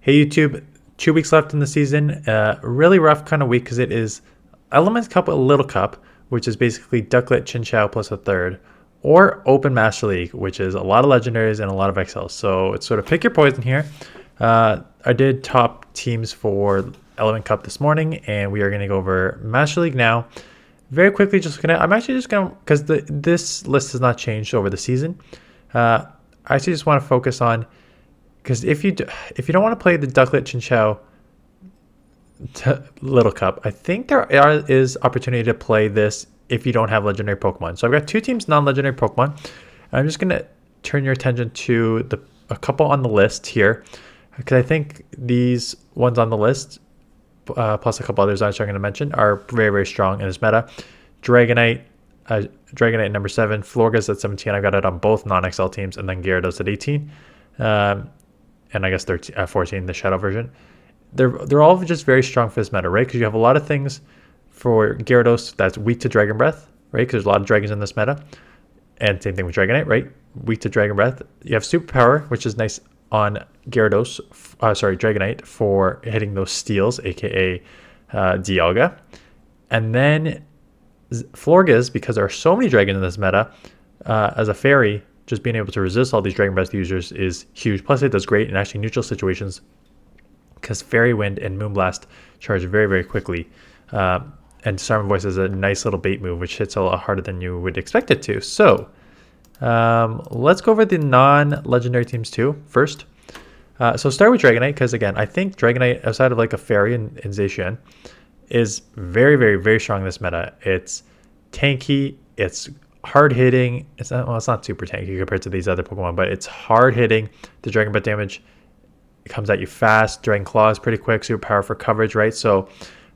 Hey YouTube, 2 weeks left in the season. Really rough kind of week because it is Elements Cup, a Little Cup, which is basically Ducklet, Chinchou plus a third, or Open Master League, which is a lot of legendaries and a lot of XLs. So it's sort of pick your poison here. I did top teams for Element Cup this morning, and we are going to go over Master League now. Very quickly, just looking at, I'm actually just going to, because this list has not changed over the season. I actually just want to focus on, because if you don't want to play the Ducklet Chinchou Little Cup, I think there is opportunity to play this if you don't have legendary Pokemon. So I've got two teams non-legendary Pokemon. And I'm just going to turn your attention to a couple on the list here, because I think these ones on the list, plus a couple others I'm going to mention, are very, very strong in this meta. Dragonite number 7, Florges at 17. I got it on both non-XL teams, and then Gyarados at 18. And I guess 14, the Shadow version. They're all just very strong for this meta, right? Because you have a lot of things for Gyarados that's weak to Dragon Breath, right? Because there's a lot of dragons in this meta. And same thing with Dragonite, right? Weak to Dragon Breath. You have Superpower, which is nice on Dragonite for hitting those steals, aka Dialga. And then Florges, because there are so many dragons in this meta, as a fairy, just being able to resist all these Dragon Breath users is huge. Plus, it does great in actually neutral situations because Fairy Wind and Moonblast charge very, very quickly. And Disarm Voice is a nice little bait move, which hits a lot harder than you would expect it to. So, let's go over the non-legendary teams too first. So start with Dragonite, because again, I think Dragonite, outside of like a Fairy and Zacian, is very, very, very strong in this meta. It's tanky, it's hard hitting. It's not super tanky compared to these other Pokemon, but it's hard hitting. The Dragon Breath damage, it comes at you fast. Dragon Claw is pretty quick, super power for coverage, right? So,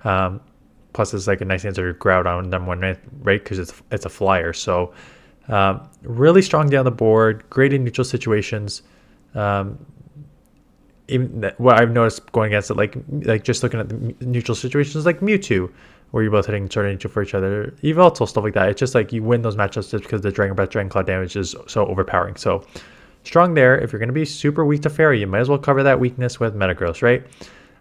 plus it's like a nice answer to Groudon number 1, right? Because it's a flyer. So, really strong down the board, great in neutral situations. Even what I've noticed going against it, like just looking at the neutral situations, like Mewtwo, where you're both hitting sort of neutral for each other, Yveltal, stuff like that. It's just like you win those matchups just because the Dragon Breath, Dragon Claw damage is so overpowering. So strong there. If you're going to be super weak to Fairy, you might as well cover that weakness with Metagross, right?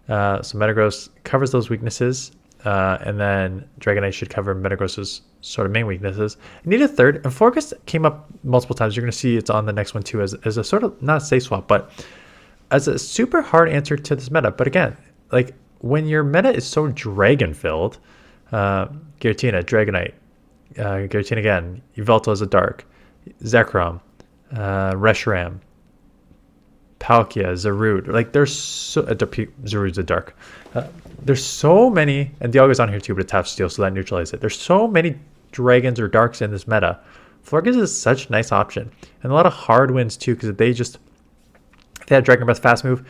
So Metagross covers those weaknesses, and then Dragonite should cover Metagross's sort of main weaknesses. You need a third, and Florges came up multiple times. You're going to see it's on the next one too as a sort of, not a safe swap, but as a super hard answer to this meta. But again, like when your meta is so dragon filled, Giratina, Dragonite, Giratina again, Yveltal is a dark, Zekrom, Reshiram, Palkia, Zarude, like there's Zarude's a dark. There's so many, and Dialga's on here too, but it's half steel, so that neutralizes it. There's so many dragons or darks in this meta. Florges is such a nice option, and a lot of hard wins too, because they have Dragon Breath fast move.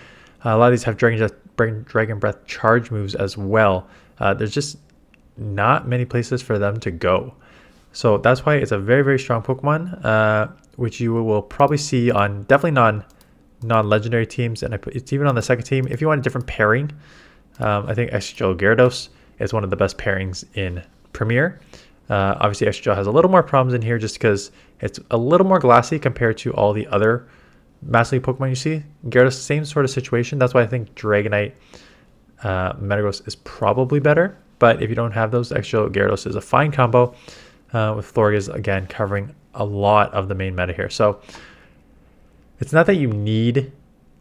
A lot of these have Dragon Breath charge moves as well. There's just not many places for them to go. So that's why it's a very, very strong Pokemon, which you will probably see on definitely non-legendary teams. And it's even on the second team. If you want a different pairing, I think Exegel Gyarados is one of the best pairings in Premier. Obviously, Exegel has a little more problems in here just because it's a little more glassy compared to all the other Master League Pokemon you see. Gyarados, same sort of situation. That's why I think Dragonite, Metagross is probably better. But if you don't have those, Extra Gyarados is a fine combo, with Florges again covering a lot of the main meta here. So it's not that you need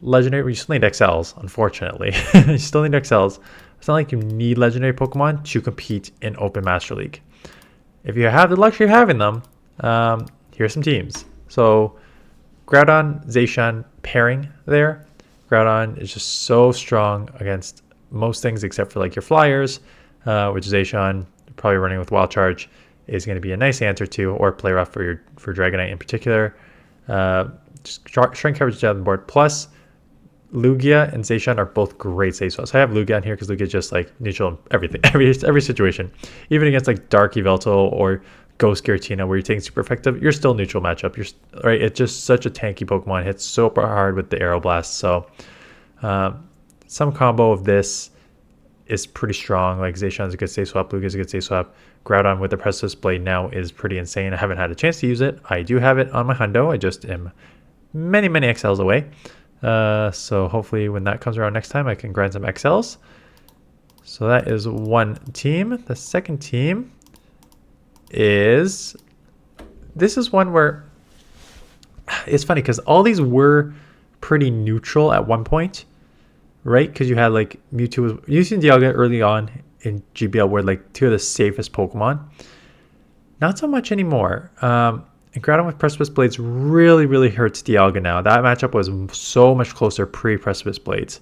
legendary, you still need XLs, unfortunately. You still need XLs. It's not like you need legendary Pokemon to compete in Open Master League. If you have the luxury of having them, here's some teams. So Groudon, Zacian pairing there. Groudon is just so strong against most things except for like your flyers, which Zacian, probably running with Wild Charge, is going to be a nice answer to, or play rough for Dragonite in particular. Just strength coverage down the board. Plus, Lugia and Zacian are both great safe swaps. I have Lugia on here because Lugia is just like neutral in everything, every situation. Even against like Dark Yveltal or Ghost Giratina, where you're taking super effective, you're still neutral matchup. Right. It's just such a tanky Pokemon. Hits super hard with the Aeroblast. So some combo of this is pretty strong. Like Zacian's a good safe swap, Lugia's a good safe swap. Groudon with the Precious Blade now is pretty insane. I haven't had a chance to use it. I do have it on my hundo. I just am many XLs away. So hopefully when that comes around next time, I can grind some XLs. So that is one team. The second team is, this is one where it's funny because all these were pretty neutral at one point, right? Because you had like Mewtwo was using Dialga early on in GBL were like two of the safest Pokemon. Not so much anymore. And Groudon with Precipice Blades really hurts Dialga now. That matchup was so much closer pre-Precipice Blades.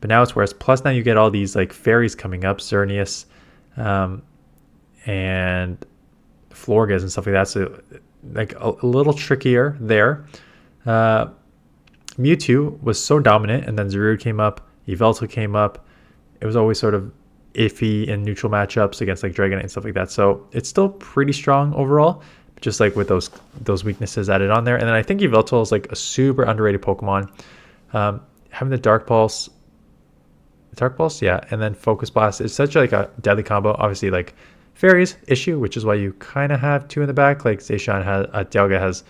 But now it's worse. Plus now you get all these like fairies coming up, Xerneas, and Florges and stuff like that. So like a little trickier there. Mewtwo was so dominant, and then Zarude came up, Yveltal came up. It was always sort of iffy in neutral matchups against like Dragonite and stuff like that. So it's still pretty strong overall, just like with those weaknesses added on there. And then I think Yveltal is like a super underrated Pokemon. Having the Dark Pulse, yeah, and then Focus Blast is such like a deadly combo. Obviously, like Fairies issue, which is why you kind of have two in the back. Like Zacian has, Dialga has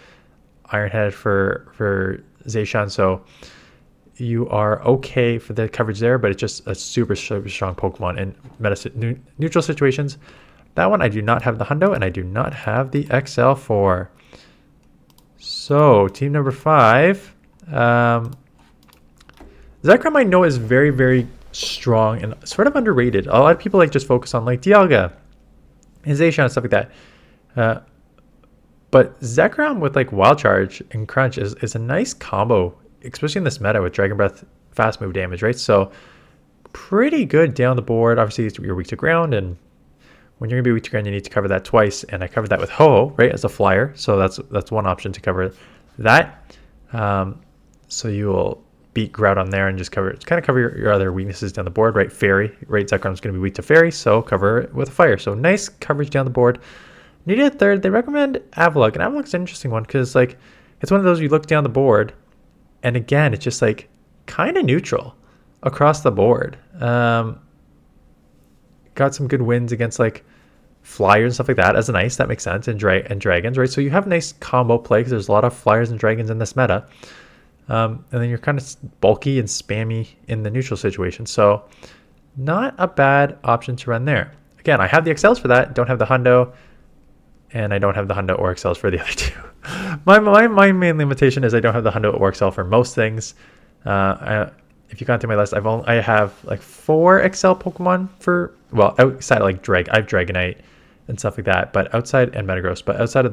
Iron Head for Zacian, so you are okay for the coverage there, but it's just a super strong Pokemon in neutral situations. That one I do not have the Hundo, and I do not have the XL for. So team number 5, Zekrom I know is very strong and sort of underrated. A lot of people like just focus on like Dialga and Zacian and stuff like that. But Zekrom with like Wild Charge and Crunch is a nice combo, especially in this meta with Dragon Breath fast move damage, right? So pretty good down the board. Obviously you're weak to ground, and when you're gonna be weak to ground, you need to cover that twice. And I covered that with Ho-Oh, right, as a flyer. So that's one option to cover that. So you will beat Groudon there and just kind of cover your other weaknesses down the board, right? Fairy, right? Zekrom's gonna be weak to Fairy, so cover it with a fire. So nice coverage down the board. Needed a third. They recommend Avalugg, and Avalug's an interesting one because like it's one of those you look down the board, and again it's just like kind of neutral across the board. Got some good wins against like Flyers and stuff like that as an ice. That makes sense. And dragons, right? So you have a nice combo play because there's a lot of Flyers and Dragons in this meta. And then you're kind of bulky and spammy in the neutral situation. So not a bad option to run there. Again, I have the XLs for that. Don't have the Hundo. And I don't have the Hundo or XLs for the other two. my main limitation is I don't have the Hundo or XL for most things. If you gone through my list, I have like 4 XL Pokemon for, well, outside of like I have Dragonite and stuff like that, but outside, and Metagross, but outside of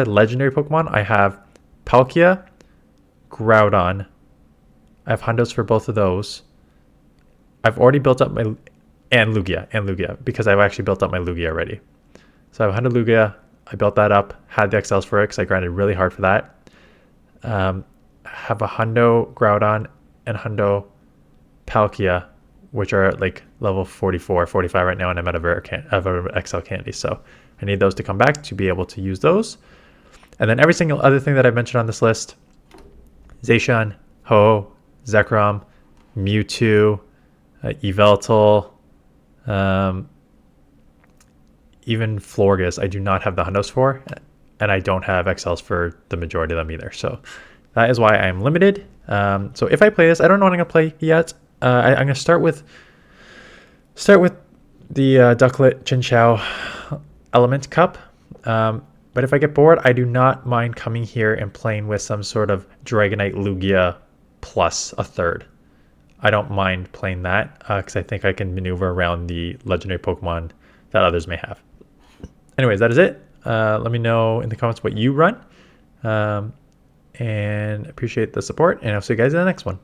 legendary Pokemon, I have Palkia, Groudon. I have Hundos for both of those. I've already built up and Lugia, because I've actually built up my Lugia already. So I have Hundo Lugia. I built that up, had the XLs for it because I grinded really hard for that. Have a Hundo Groudon and Hundo Palkia, which are at like level 44, 45 right now, and I'm out of XL candy. So I need those to come back to be able to use those. And then every single other thing that I mentioned on this list, Zacian, Ho, Zekrom, Mewtwo, Yveltal, even Florges, I do not have the Hundos for, and I don't have XLs for the majority of them either. So that is why I'm limited. So if I play this, I don't know what I'm gonna play yet. I'm gonna start with the Ducklet Chinchou Element Cup. But if I get bored, I do not mind coming here and playing with some sort of Dragonite Lugia plus a third. I don't mind playing that because I think I can maneuver around the legendary Pokemon that others may have. Anyways, that is it. Let me know in the comments what you run. And appreciate the support, and I'll see you guys in the next one.